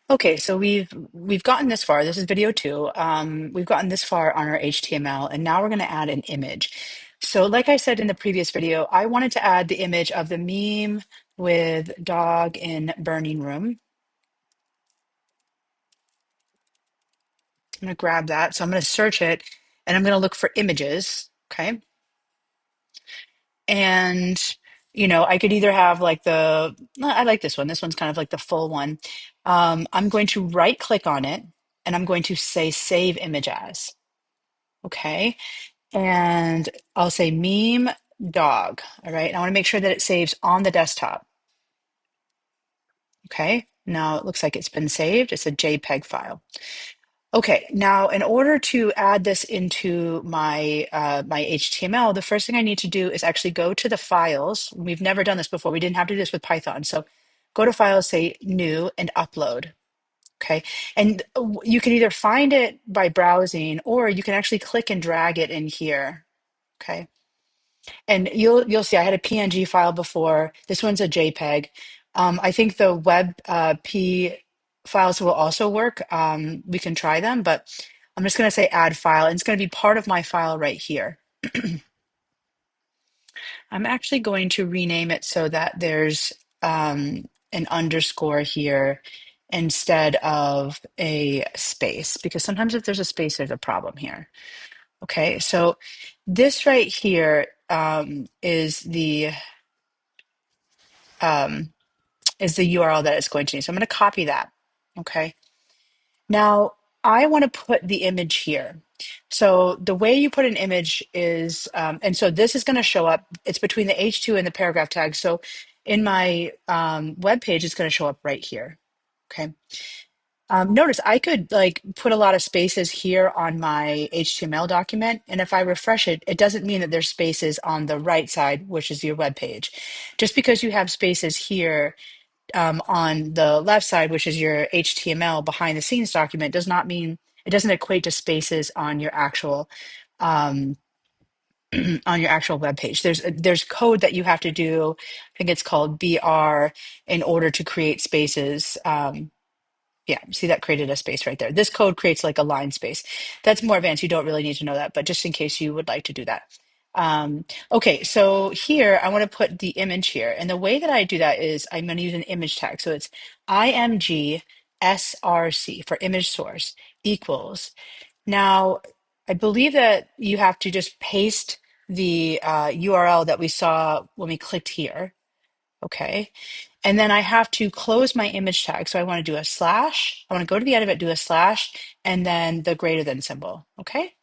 Okay, so we've gotten this far. This is video two. We've gotten this far on our HTML, and now we're going to add an image. So, like I said in the previous video, I wanted to add the image of the meme with dog in burning room. I'm going to grab that. So I'm going to search it, and I'm going to look for images. Okay, and I could either have like no, I like this one. This one's kind of like the full one. I'm going to right click on it, and I'm going to say save image as. Okay. And I'll say meme dog. All right. And I want to make sure that it saves on the desktop. Okay. Now it looks like it's been saved. It's a JPEG file. Okay. Now, in order to add this into my HTML, the first thing I need to do is actually go to the files. We've never done this before. We didn't have to do this with Python. So go to files, say new, and upload. Okay. And you can either find it by browsing, or you can actually click and drag it in here. Okay. And you'll see I had a PNG file before. This one's a JPEG. I think the web P files will also work. We can try them, but I'm just going to say add file, and it's going to be part of my file right here. I'm actually going to rename it so that there's an underscore here instead of a space, because sometimes if there's a space, there's a problem here. Okay, so this right here um, is the URL that it's going to need. So I'm going to copy that. Okay. Now I want to put the image here. So the way you put an image is, and so this is going to show up. It's between the H2 and the paragraph tag. So in my web page, it's going to show up right here. Okay. Notice I could like put a lot of spaces here on my HTML document, and if I refresh it, it doesn't mean that there's spaces on the right side, which is your web page. Just because you have spaces here on the left side, which is your HTML behind the scenes document, does not mean it doesn't equate to spaces on your actual um, on your actual web page. There's code that you have to do. I think it's called BR in order to create spaces. Yeah, see that created a space right there. This code creates like a line space. That's more advanced. You don't really need to know that, but just in case you would like to do that. Okay, so here I want to put the image here. And the way that I do that is I'm going to use an image tag. So it's img src for image source equals. Now, I believe that you have to just paste the URL that we saw when we clicked here. Okay. And then I have to close my image tag. So I want to do a slash. I want to go to the end of it, do a slash, and then the greater than symbol. Okay.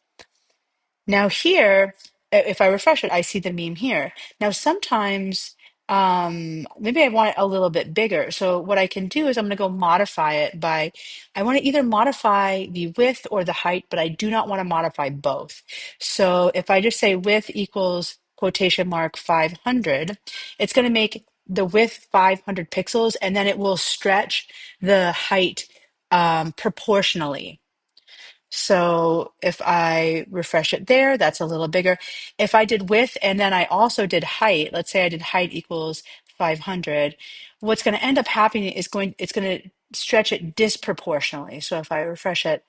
Now here, if I refresh it, I see the meme here. Now sometimes maybe I want it a little bit bigger. So what I can do is I'm going to go modify it by, I want to either modify the width or the height, but I do not want to modify both. So if I just say width equals quotation mark 500, it's going to make the width 500 pixels, and then it will stretch the height proportionally. So if I refresh it there, that's a little bigger. If I did width and then I also did height, let's say I did height equals 500, what's going to end up happening is it's going to stretch it disproportionately. So if I refresh it,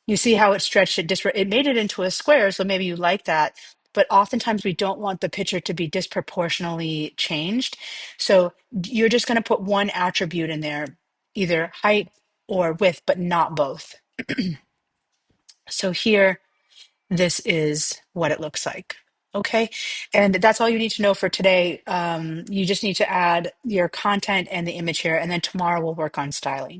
you see how it stretched it, it made it into a square, so maybe you like that. But oftentimes we don't want the picture to be disproportionately changed. So you're just going to put one attribute in there, either height or width, but not both. So here, this is what it looks like. Okay. And that's all you need to know for today. You just need to add your content and the image here, and then tomorrow we'll work on styling.